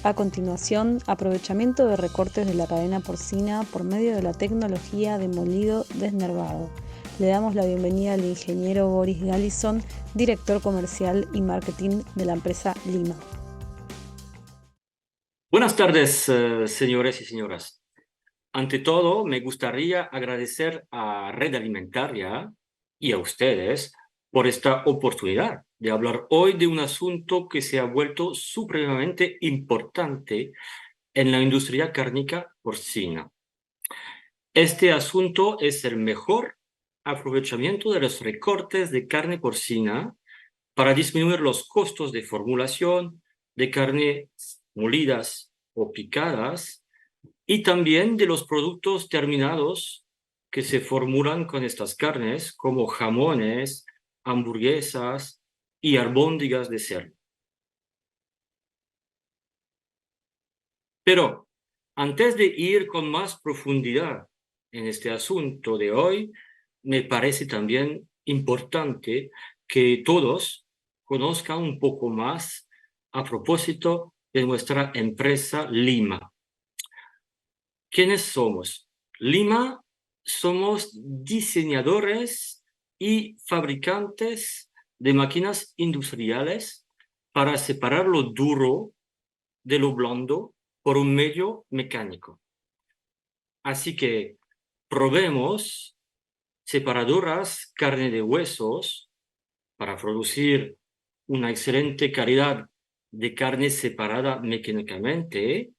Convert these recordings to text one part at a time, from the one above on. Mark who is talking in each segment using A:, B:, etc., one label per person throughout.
A: A continuación, aprovechamiento de recortes de la cadena porcina por medio de la tecnología de molido desnervado. Le damos la bienvenida al ingeniero Boris Galison, director comercial y marketing de la empresa Lima.
B: Buenas tardes, señores y señoras. Ante todo, me gustaría agradecer a Red Alimentaria y a ustedes por esta oportunidad de hablar hoy de un asunto que se ha vuelto supremamente importante en la industria cárnica porcina. Este asunto es el mejor aprovechamiento de los recortes de carne porcina para disminuir los costos de formulación de carne molidas o picadas y también de los productos terminados que se formulan con estas carnes, como jamones, hamburguesas y albóndigas de cerdo. Pero antes de ir con más profundidad en este asunto de hoy, me parece también importante que todos conozcan un poco más a propósito de nuestra empresa Lima. ¿Quiénes somos? Lima somos diseñadores y fabricantes de máquinas industriales para separar lo duro de lo blando por un medio mecánico. Así que proveemos separadoras carne de huesos para producir una excelente calidad de carne separada mecánicamente.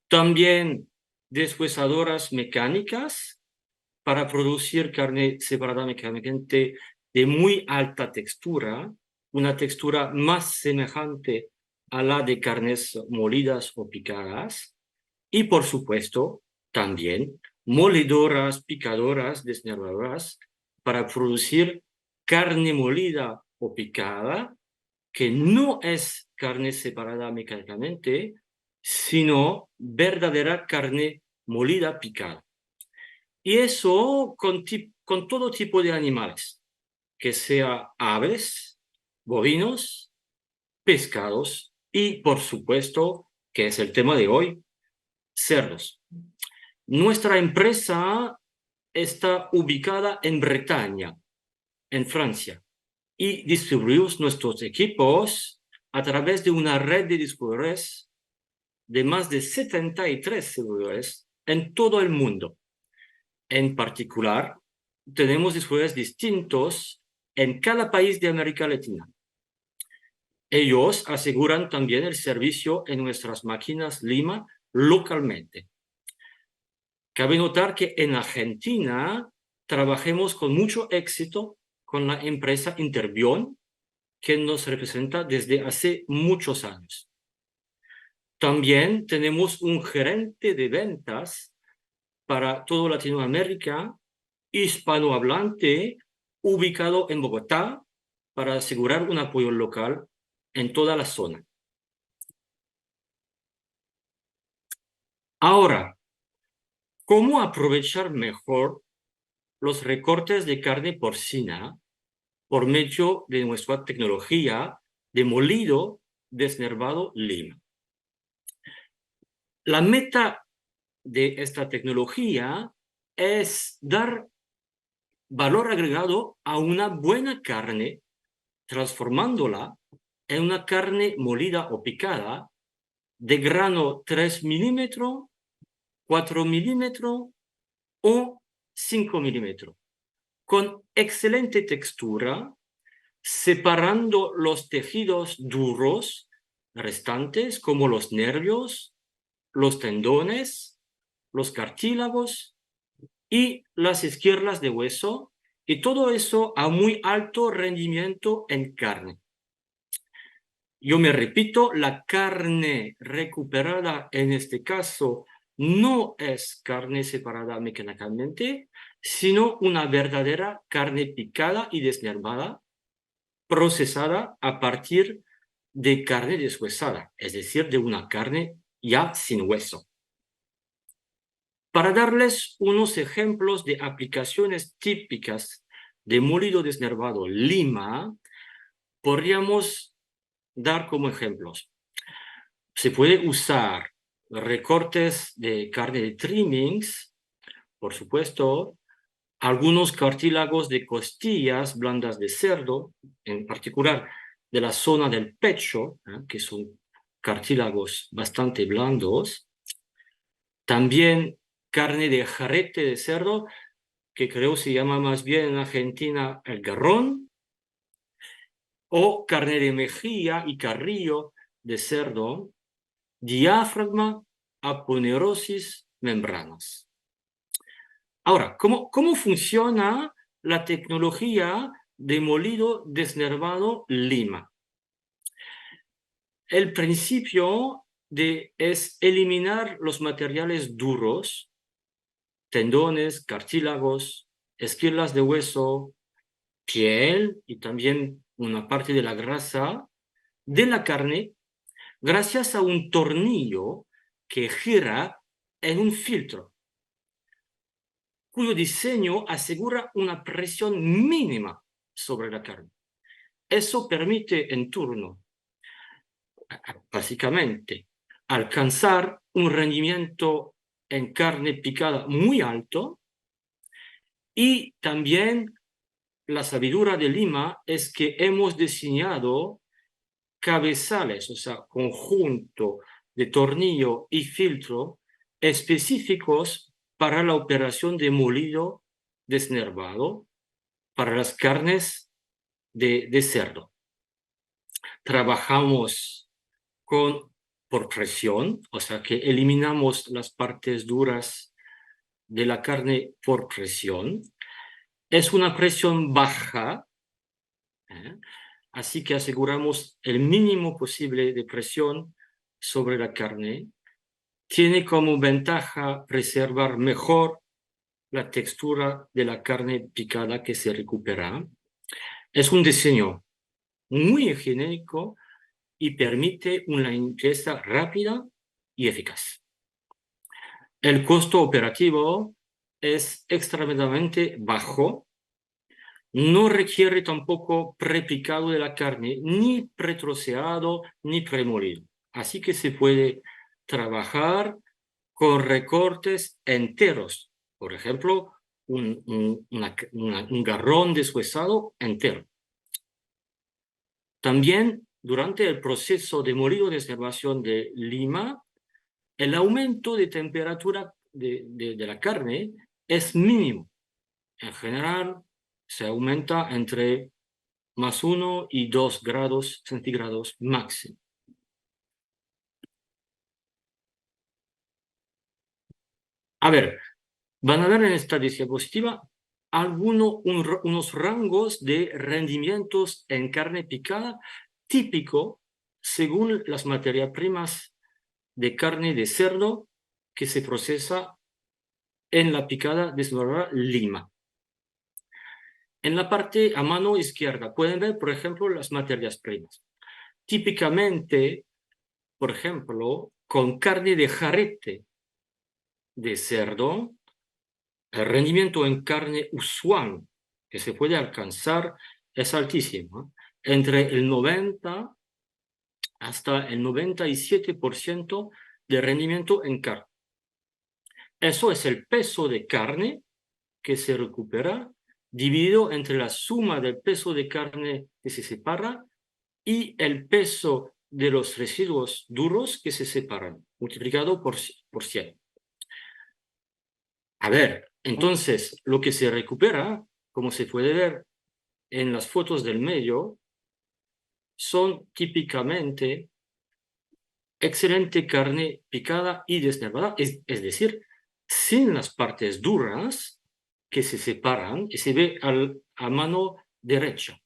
B: También deshuesadoras mecánicas para producir carne separada mecánicamente de muy alta textura, una textura más semejante a la de carnes molidas o picadas. Y por supuesto, también moledoras, picadoras, desnervadoras para producir carne molida o picada, que no es carne separada mecánicamente, sino verdadera carne molida picada. Y eso con todo tipo de animales, que sea aves, bovinos, pescados y, por supuesto, que es el tema de hoy, cerdos. Nuestra empresa está ubicada en Bretaña, en Francia, y distribuimos nuestros equipos a través de una red de distribuidores de más de 73 distribuidores en todo el mundo. En particular, tenemos distribuidores distintos en cada país de América Latina. Ellos aseguran también el servicio en nuestras máquinas Lima localmente. Cabe notar que en Argentina trabajamos con mucho éxito con la empresa Interbión, que nos representa desde hace muchos años. También tenemos un gerente de ventas para toda Latinoamérica, hispanohablante, ubicado en Bogotá, para asegurar un apoyo local en toda la zona. Ahora, ¿cómo aprovechar mejor los recortes de carne porcina por medio de nuestra tecnología de molido desnervado Lima? La meta de esta tecnología es dar valor agregado a una buena carne, transformándola en una carne molida o picada de grano 3 milímetros, 4 milímetros o 5 milímetros, con excelente textura, separando los tejidos duros restantes como los nervios, los tendones, los cartílagos y las esquirlas de hueso, y todo eso a muy alto rendimiento en carne. Yo me repito, la carne recuperada en este caso no es carne separada mecánicamente, sino una verdadera carne picada y desnervada, procesada a partir de carne deshuesada, es decir, de una carne ya sin hueso. Para darles unos ejemplos de aplicaciones típicas de molido desnervado Lima, podríamos dar como ejemplos Se puede usar recortes de carne de trimmings, por supuesto, algunos cartílagos de costillas blandas de cerdo, en particular de la zona del pecho, que son cartílagos bastante blandos. También carne de jarrete de cerdo, que creo se llama más bien en Argentina el garrón, o carne de mejilla y carrillo de cerdo, diafragma, aponerosis, membranas. Ahora, ¿cómo funciona la tecnología de molido desnervado lima? El principio es eliminar los materiales duros, tendones, cartílagos, esquirlas de hueso, piel y también una parte de la grasa de la carne gracias a un tornillo que gira en un filtro, cuyo diseño asegura una presión mínima sobre la carne. Eso permite en turno, básicamente, alcanzar un rendimiento en carne picada muy alto, y también la sabiduría de Lima es que hemos diseñado cabezales, o sea, conjunto de tornillo y filtro específicos para la operación de molido desnervado para las carnes de cerdo. Trabajamos por presión, o sea que eliminamos las partes duras de la carne por presión. Es una presión baja, ¿eh? Así que aseguramos el mínimo posible de presión sobre la carne. Tiene como ventaja preservar mejor la textura de la carne picada que se recupera. Es un diseño muy higiénico y permite una limpieza rápida y eficaz. El costo operativo es extremadamente bajo. No requiere tampoco prepicado de la carne, ni pretroceado, ni premolido. Así que se puede trabajar con recortes enteros. Por ejemplo, un garrón deshuesado entero. También, durante el proceso de molido de desnervación de lima, el aumento de temperatura de la carne es mínimo. En general, se aumenta entre +1 y 2 grados centígrados máximo. A ver, van a ver en esta diapositiva unos rangos de rendimientos en carne picada típico según las materias primas de carne de cerdo que se procesa en la picada desnervada lima. En la parte a mano izquierda pueden ver, por ejemplo, las materias primas. Típicamente, por ejemplo, con carne de jarrete de cerdo, el rendimiento en carne usual que se puede alcanzar es altísimo, entre el 90 hasta el 97% de rendimiento en carne. Eso es el peso de carne que se recupera dividido entre la suma del peso de carne que se separa y el peso de los residuos duros que se separan, multiplicado por 100. A ver, entonces, lo que se recupera, como se puede ver en las fotos del medio, son típicamente excelente carne picada y desnervada, es decir, sin las partes duras que se separan y se ve a mano derecha,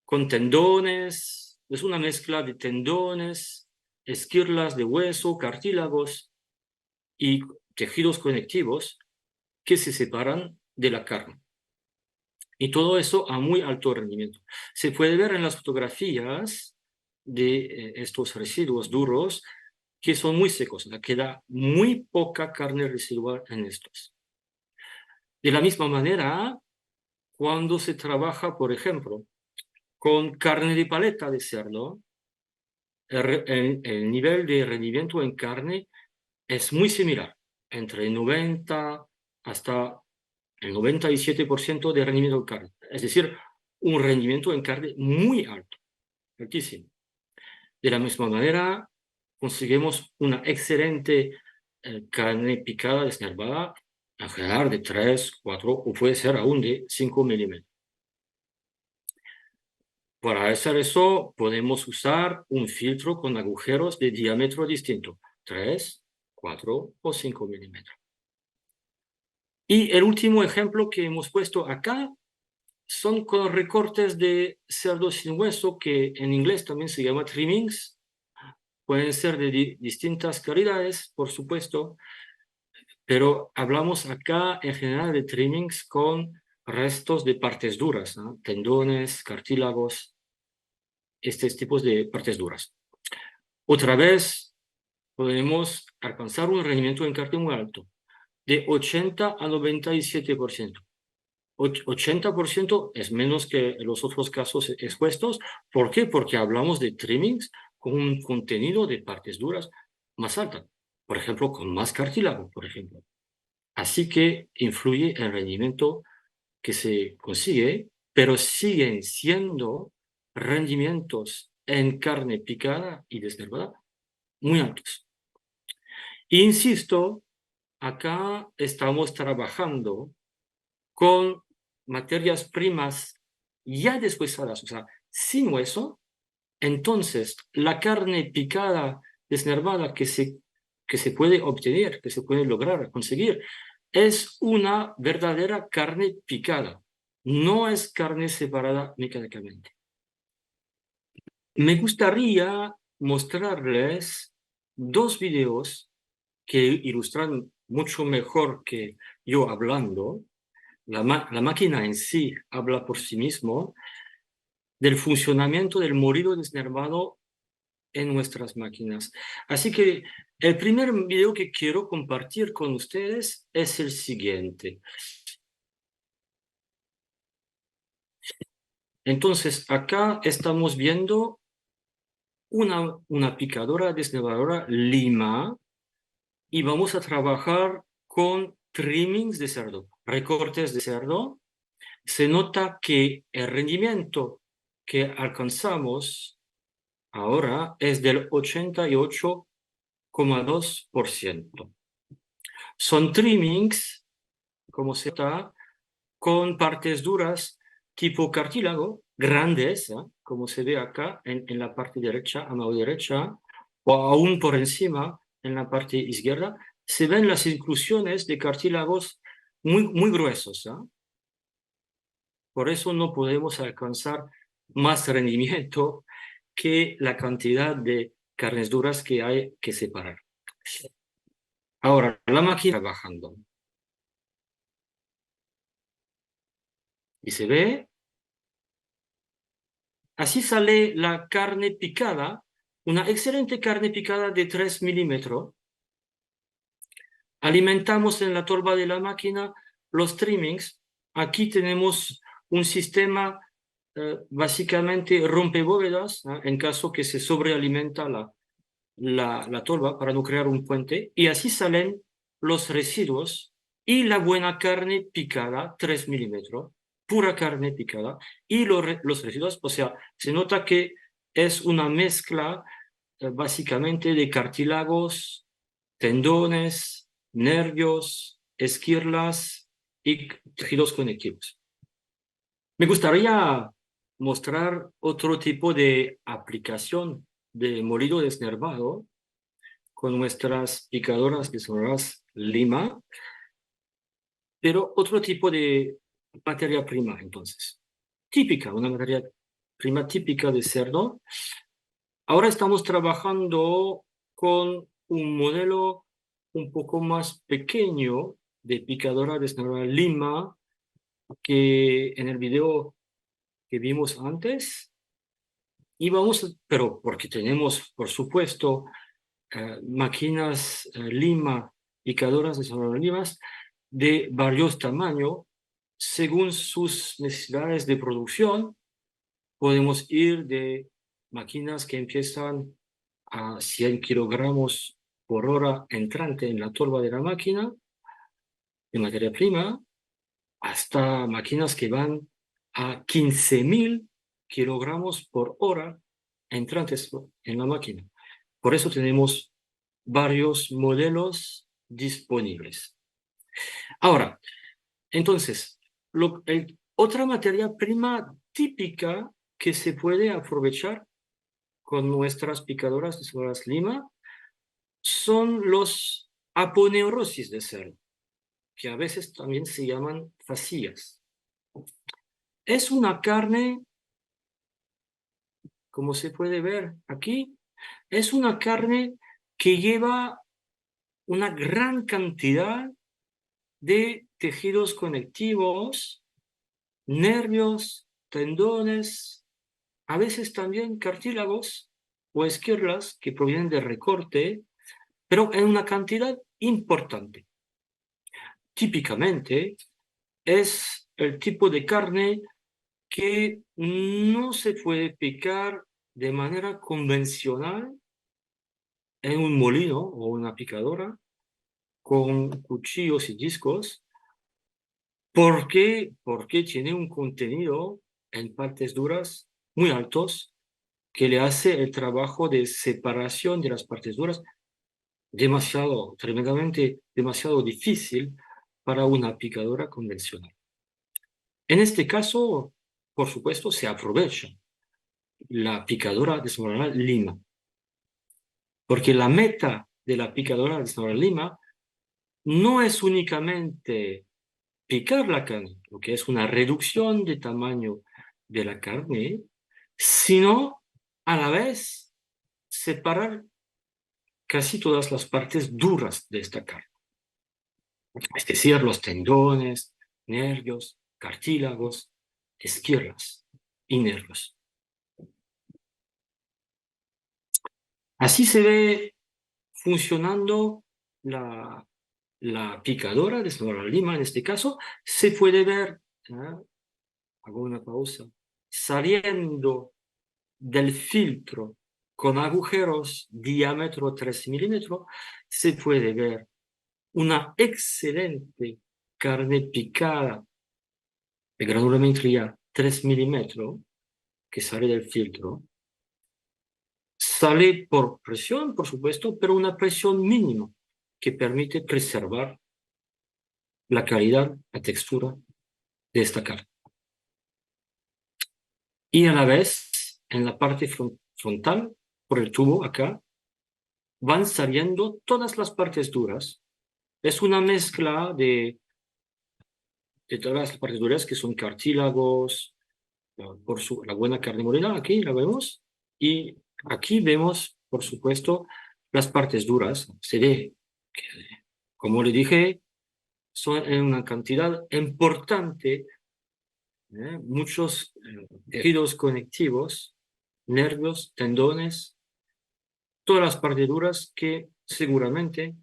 B: con tendones, es una mezcla de tendones, esquirlas de hueso, cartílagos y tejidos conectivos que se separan de la carne. Y todo eso a muy alto rendimiento. Se puede ver en las fotografías de estos residuos duros que son muy secos. Queda muy poca carne residual en estos. De la misma manera, cuando se trabaja, por ejemplo, con carne de paleta de cerdo, el nivel de rendimiento en carne es muy similar, entre 90 hasta el 97% de rendimiento en carne. Es decir, un rendimiento en carne muy alto, altísimo. De la misma manera, conseguimos una excelente carne picada desnervada, en general de 3, 4 o puede ser aún de 5 milímetros. Para hacer eso, podemos usar un filtro con agujeros de diámetro distinto, 3, 4 o 5 milímetros. Y el último ejemplo que hemos puesto acá son con recortes de cerdo sin hueso, que en inglés también se llama trimmings. Pueden ser de distintas calidades, por supuesto, pero hablamos acá en general de trimmings con restos de partes duras, ¿no? Tendones, cartílagos, estos tipos de partes duras. Otra vez podemos alcanzar un rendimiento en carne muy alto, de 80 a 97%. 80% es menos que los otros casos expuestos. ¿Por qué? Porque hablamos de trimmings con un contenido de partes duras más alta. Por ejemplo, con más cartílago, por ejemplo. Así que influye el rendimiento que se consigue, pero siguen siendo rendimientos en carne picada y desnervada muy altos. Insisto, acá estamos trabajando con materias primas ya deshuesadas, o sea, sin hueso. Entonces, la carne picada, desnervada que se puede obtener, que se puede lograr, conseguir, es una verdadera carne picada. No es carne separada mecánicamente. Me gustaría mostrarles dos videos que ilustran mucho mejor que yo hablando. La máquina en sí habla por sí mismo del funcionamiento del molido desnervado en nuestras máquinas. Así que el primer video que quiero compartir con ustedes es el siguiente. Entonces, acá estamos viendo una picadora desnervadora Lima y vamos a trabajar con trimmings de cerdo, recortes de cerdo. Se nota que el rendimiento que alcanzamos ahora es del 88,2%. Son trimmings, como se nota, con partes duras tipo cartílago, grandes, ¿eh? Como se ve acá en la parte derecha, a mano derecha, o aún por encima, en la parte izquierda, se ven las inclusiones de cartílagos muy gruesos. ¿Eh? Por eso no podemos alcanzar más rendimiento que la cantidad de carnes duras que hay que separar. Ahora, la máquina trabajando. Y se ve, así sale la carne picada, una excelente carne picada de 3 milímetros. Alimentamos en la tolva de la máquina los trimmings. Aquí tenemos un sistema básicamente rompebóvedas, en caso que se sobrealimenta la tolva para no crear un puente, y así salen los residuos y la buena carne picada, 3 milímetros, pura carne picada, y los residuos, o sea, se nota que es una mezcla básicamente de cartílagos, tendones, nervios, esquirlas y tejidos conectivos. Me gustaría mostrar otro tipo de aplicación de molido desnervado con nuestras picadoras desnervadas Lima, pero otro tipo de materia prima, entonces. Típica, una materia prima típica de cerdo. Ahora estamos trabajando con un modelo un poco más pequeño de picadora desnervada Lima, que en el video que vimos antes. Y vamos, pero porque tenemos, por supuesto, máquinas Lima, picadoras de limas de varios tamaños, según sus necesidades de producción, podemos ir de máquinas que empiezan a 100 kilogramos por hora entrante en la tolva de la máquina de materia prima, hasta máquinas que van a 15.000 kilogramos por hora entrantes en la máquina. Por eso tenemos varios modelos disponibles. Ahora, entonces, otra materia prima típica que se puede aprovechar con nuestras picadoras de células lima son los aponeurosis de cerdo, que a veces también se llaman fascias. Es una carne, como se puede ver aquí, es una carne que lleva una gran cantidad de tejidos conectivos, nervios, tendones, a veces también cartílagos o esquirlas que provienen de recorte, pero en una cantidad importante. Típicamente es el tipo de carne que no se puede picar de manera convencional en un molino o una picadora con cuchillos y discos. ¿Por qué? Porque tiene un contenido en partes duras muy altos que le hace el trabajo de separación de las partes duras tremendamente demasiado difícil para una picadora convencional. En este caso, por supuesto, se aprovecha la picadora desmoronal lima, porque la meta de la picadora desmoronal lima no es únicamente picar la carne, lo que es una reducción de tamaño de la carne, sino a la vez separar casi todas las partes duras de esta carne, es decir, los tendones, nervios, cartílagos, esquirlas y nervios. Así se ve funcionando la picadora de Sonora Lima. En este caso se puede ver, hago una pausa, saliendo del filtro con agujeros diámetro 3 milímetros, se puede ver una excelente carne picada de granulometría 3 milímetros que sale del filtro. Sale por presión, por supuesto, pero una presión mínima que permite preservar la calidad, la textura de esta carne. Y a la vez, en la parte frontal, por el tubo acá, van saliendo todas las partes duras. Es una mezcla de todas las partes duras que son cartílagos, la buena carne molida, aquí la vemos, y aquí vemos, por supuesto, las partes duras. Se ve que, como le dije, son en una cantidad importante, muchos tejidos conectivos, nervios, tendones, todas las partes duras que seguramente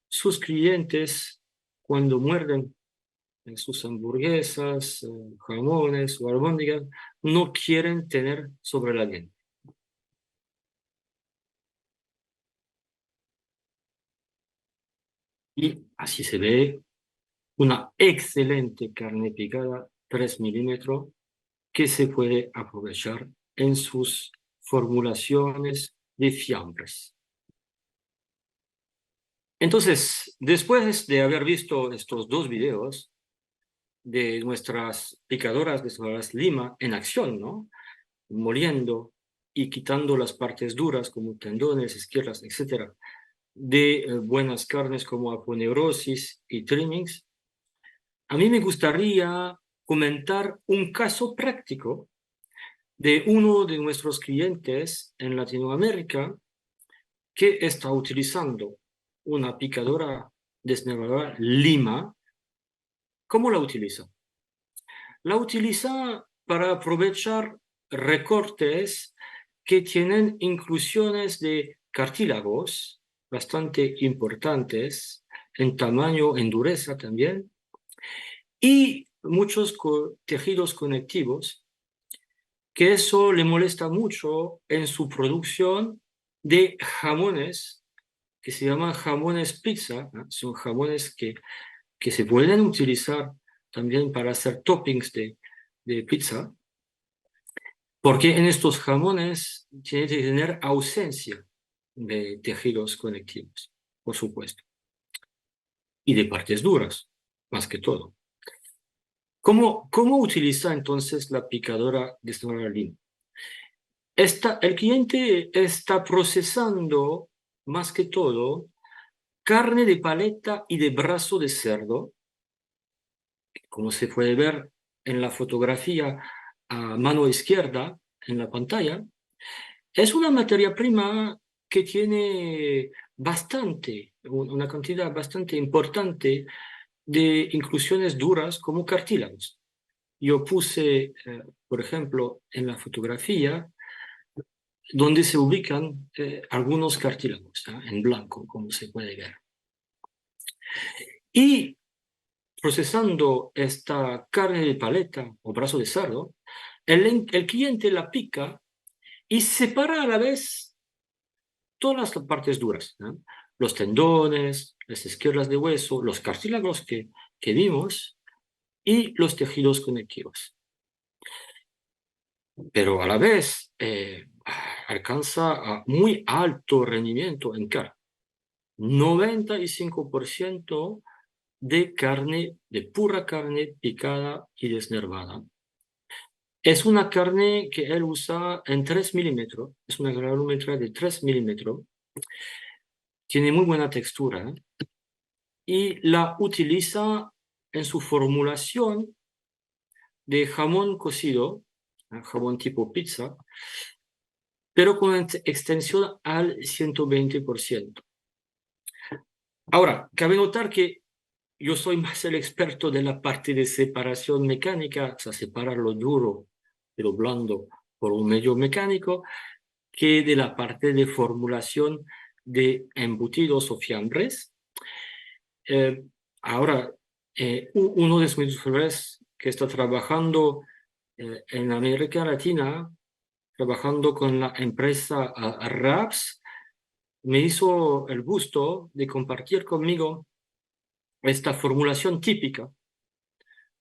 B: sus clientes, cuando muerden en sus hamburguesas, jamones o albóndigas, no quieren tener sobre la diente. Y así se ve una excelente carne picada 3 milímetros que se puede aprovechar en sus formulaciones de fiambres. Entonces, después de haber visto estos dos videos de nuestras picadoras de Sonora Lima en acción, ¿no? Moliendo y quitando las partes duras como tendones, esquirlas, etcétera, de buenas carnes como aponeurosis y trimmings, a mí me gustaría comentar un caso práctico de uno de nuestros clientes en Latinoamérica que está utilizando una picadora desnervadora Lima. ¿Cómo la utiliza? La utiliza para aprovechar recortes que tienen inclusiones de cartílagos bastante importantes en tamaño, en dureza también, y muchos tejidos conectivos, que eso le molesta mucho en su producción de jamones que se llaman jamones pizza, ¿no? Son jamones que se pueden utilizar también para hacer toppings de pizza, porque en estos jamones tiene que tener ausencia de tejidos conectivos, por supuesto, y de partes duras, más que todo. ¿Cómo utiliza entonces la picadora de Snoralin? El cliente está procesando, más que todo, carne de paleta y de brazo de cerdo, como se puede ver en la fotografía a mano izquierda en la pantalla. Es una materia prima que tiene una cantidad bastante importante de inclusiones duras como cartílagos. Yo puse, por ejemplo, en la fotografía donde se ubican algunos cartílagos, ¿no? En blanco, como se puede ver. Y procesando esta carne de paleta o brazo de cerdo, el cliente la pica y separa a la vez todas las partes duras, ¿no? Los tendones, las esquirlas de hueso, los cartílagos que vimos y los tejidos conectivos. Pero a la vez alcanza a muy alto rendimiento en carne. 95% de carne, de pura carne picada y desnervada. Es una carne que él usa en 3 milímetros, es una granulometría de 3 milímetros, tiene muy buena textura, ¿eh? Y la utiliza en su formulación de jamón cocido, jamón tipo pizza, pero con extensión al 120%. Ahora, cabe notar que yo soy más el experto de la parte de separación mecánica, o sea, separar lo duro de lo blando por un medio mecánico, que de la parte de formulación de embutidos o fiambres. Ahora, uno de mis profesores que está trabajando en América Latina, trabajando con la empresa Raps, me hizo el gusto de compartir conmigo esta formulación típica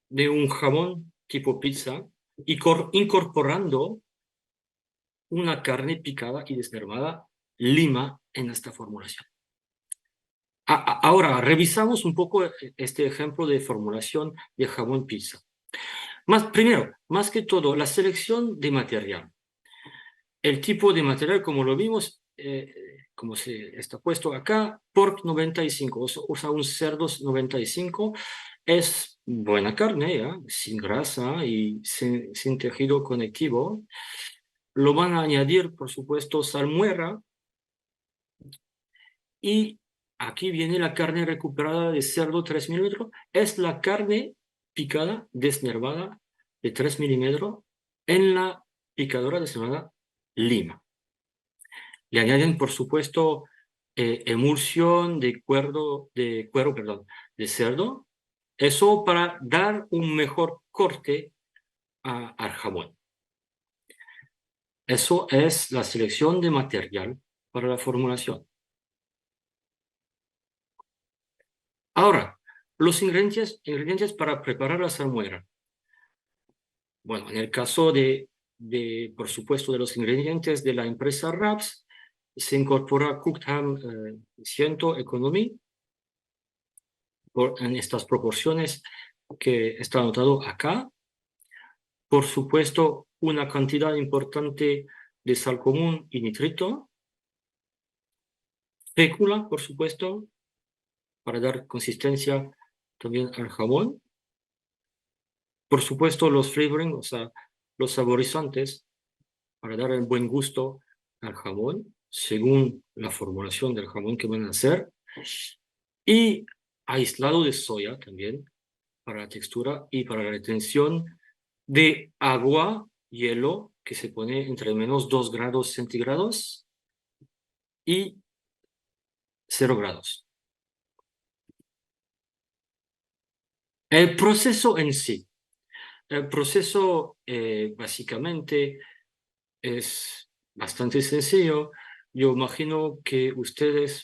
B: de un jamón tipo pizza y incorporando una carne picada y desnervada lima en esta formulación. Ahora, revisamos un poco este ejemplo de formulación de jamón pizza. Primero, más que todo, la selección de material. El tipo de material, como lo vimos, como se está puesto acá, pork 95, usa un cerdo 95, es buena carne, ¿ya? Sin grasa y sin tejido conectivo. Lo van a añadir, por supuesto, salmuera. Y aquí viene la carne recuperada de cerdo 3 milímetros. Es la carne picada, desnervada, de 3 milímetros en la picadora desnervada lima. Le añaden, por supuesto, emulsión de cuero, perdón, de cerdo. Eso para dar un mejor corte al jamón. Eso es la selección de material para la formulación. Ahora, los ingredientes para preparar la salmuera. Bueno, en el caso por supuesto, de los ingredientes de la empresa Raps, se incorpora Cooked Ham 100 Economy en estas proporciones que está anotado acá. Por supuesto, una cantidad importante de sal común y nitrito. Fécula, por supuesto, para dar consistencia también al jamón. Por supuesto, los flavoring, o sea, los saborizantes, para dar el buen gusto al jamón, según la formulación del jamón que van a hacer. Y aislado de soya también, para la textura y para la retención de agua, hielo, que se pone entre menos 2 grados centígrados y 0 grados. El proceso en sí. El proceso básicamente es bastante sencillo. yo imagino que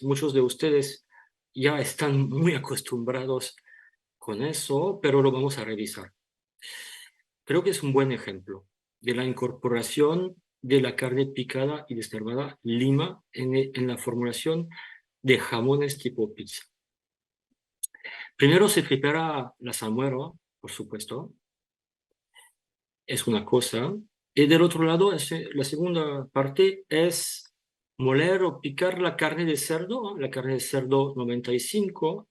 B: muchos de ustedes ya están muy acostumbrados con eso, pero lo vamos a revisar. Creo que es un buen ejemplo de la incorporación de la carne picada y desnervada lima en la formulación de jamones tipo pizza. Primero se prepara la salmuera, por supuesto, es una cosa. Y del otro lado, la segunda parte es moler o picar la carne de cerdo 95,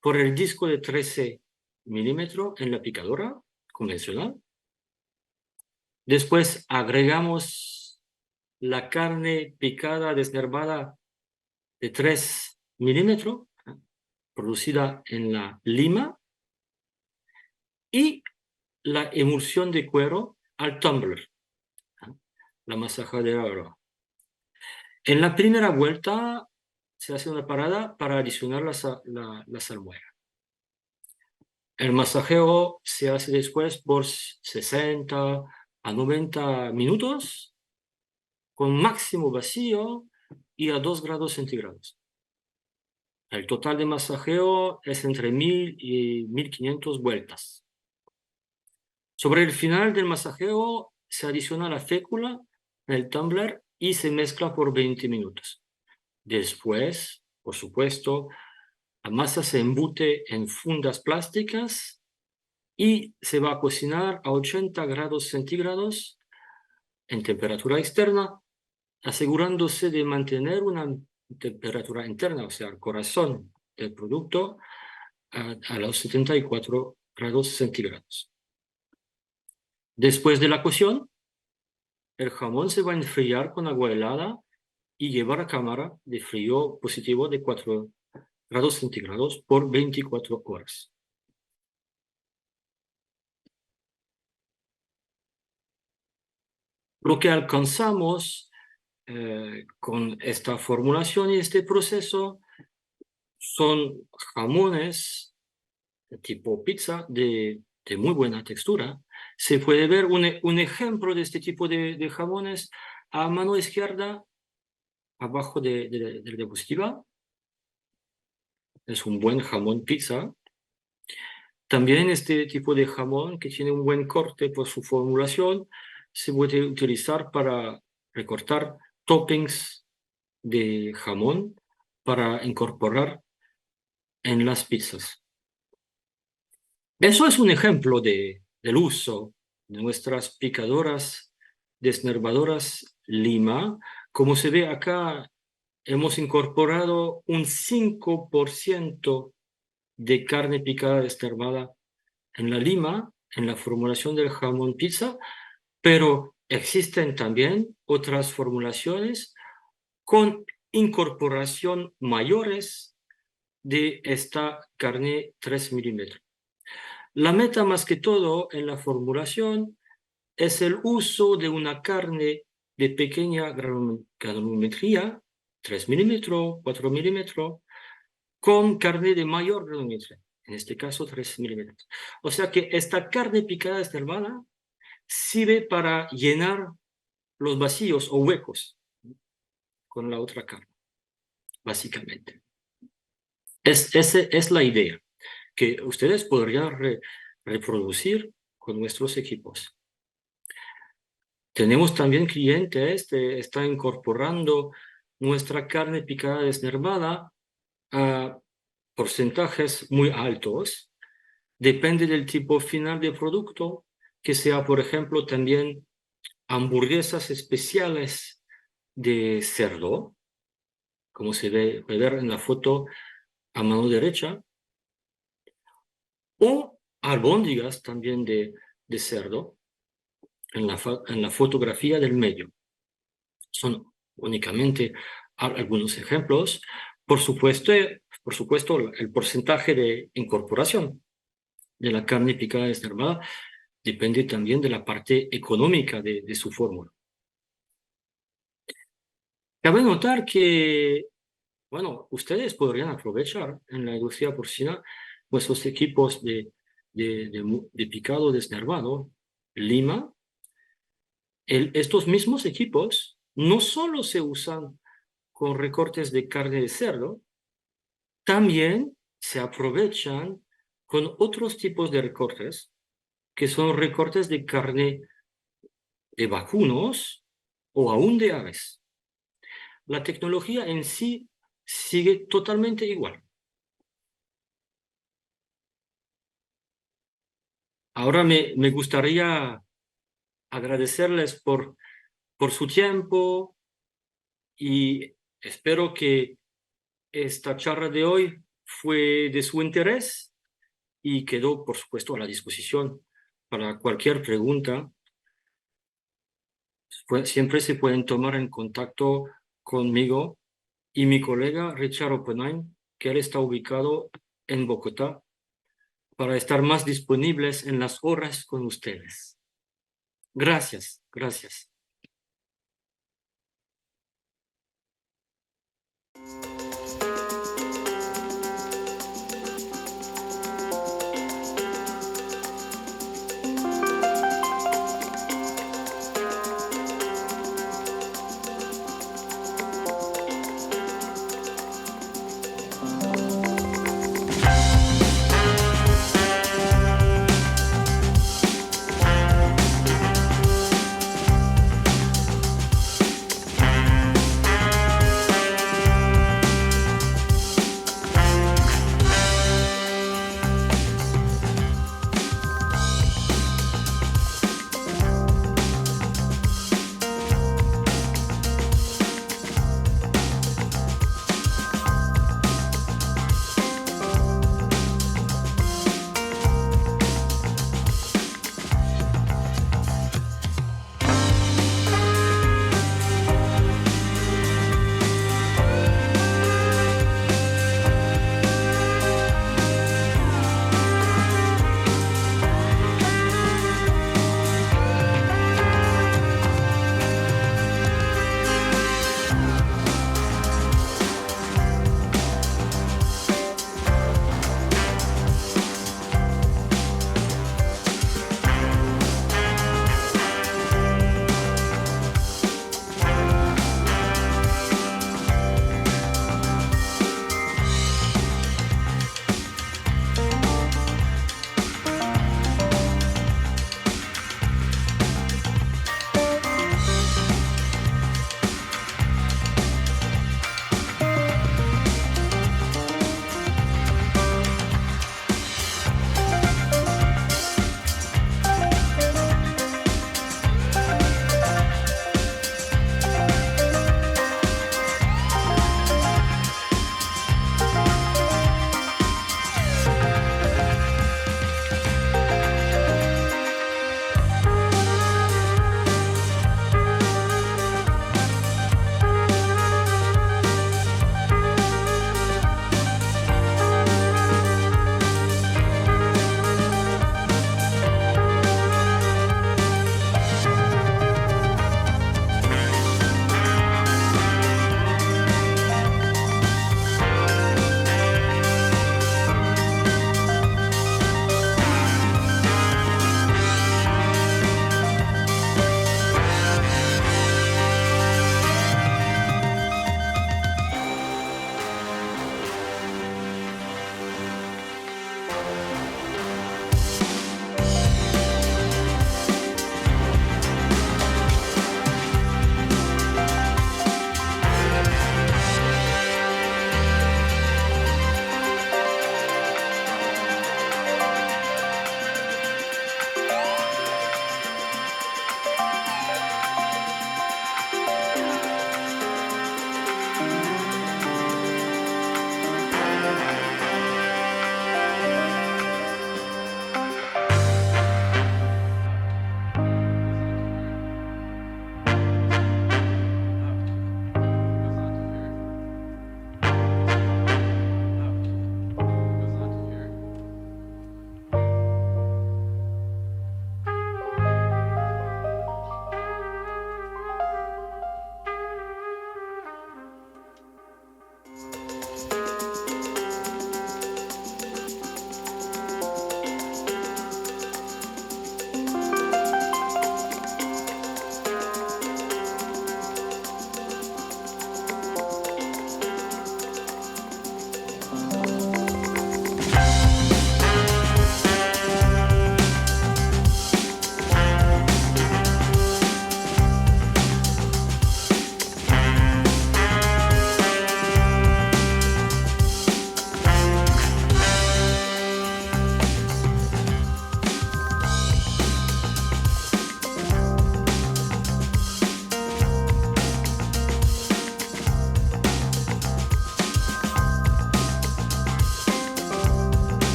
B: por el disco de 13 milímetros en la picadora convencional. Después agregamos la carne picada, desnervada de 3 milímetros, producida en la lima, y la emulsión de cuero al tumbler, la masajadera. En la primera vuelta se hace una parada para adicionar la salmuera. El masajeo se hace después por 60 a 90 minutos, con máximo vacío y a 2 grados centígrados. El total de masajeo es entre 1000 y 1500 vueltas. Sobre el final del masajeo se adiciona la fécula en el tumbler y se mezcla por 20 minutos. Después, por supuesto, la masa se embute en fundas plásticas y se va a cocinar a 80 grados centígrados en temperatura externa, asegurándose de mantener una temperatura interna, o sea, el corazón del producto, a los 74 grados centígrados. Después de la cocción, el jamón se va a enfriar con agua helada y llevar a cámara de frío positivo de 4 grados centígrados por 24 horas. Lo que alcanzamos con esta formulación y este proceso son jamones de tipo pizza de muy buena textura. Se puede ver un ejemplo de este tipo de jamones a mano izquierda, abajo de la diapositiva. Es un buen jamón pizza. También este tipo de jamón, que tiene un buen corte por su formulación, se puede utilizar para recortar toppings de jamón para incorporar en las pizzas. Eso es un ejemplo del uso de nuestras picadoras desnervadoras lima. Como se ve acá, hemos incorporado un 5% de carne picada desnervada en la lima, en la formulación del jamón pizza, pero existen también otras formulaciones con incorporación mayores de esta carne 3 milímetros. La meta más que todo en la formulación es el uso de una carne de pequeña granulometría, 3 milímetros, 4 milímetros, con carne de mayor granulometría, en este caso 3 milímetros. O sea que esta carne picada desnervada sirve para llenar los vacíos o huecos con la otra carne, básicamente. Esa es la idea que ustedes podrían reproducir con nuestros equipos. Tenemos también clientes que están incorporando nuestra carne picada desnervada a porcentajes muy altos. Depende del tipo final de producto, que sea, por ejemplo, también hamburguesas especiales de cerdo, como se puede ver en la foto a mano derecha, o albóndigas también de cerdo en la fotografía del medio. Son únicamente algunos ejemplos. Por supuesto, el porcentaje de incorporación de la carne picada desnervada depende también de la parte económica de su fórmula. Cabe notar que, bueno, ustedes podrían aprovechar en la industria porcina vuestros equipos de picado desnervado, lima. Estos mismos equipos no solo se usan con recortes de carne de cerdo, también se aprovechan con otros tipos de recortes, que son recortes de carne de vacunos o aún de aves. La tecnología en sí sigue totalmente igual. Ahora me gustaría agradecerles por su tiempo y espero que esta charla de hoy fue de su interés y quedó, por supuesto, a la disposición para cualquier pregunta. Siempre se pueden tomar en contacto conmigo y mi colega Richard Oppenheim, que él está ubicado en Bogotá, para estar más disponibles en las horas con ustedes. Gracias, gracias.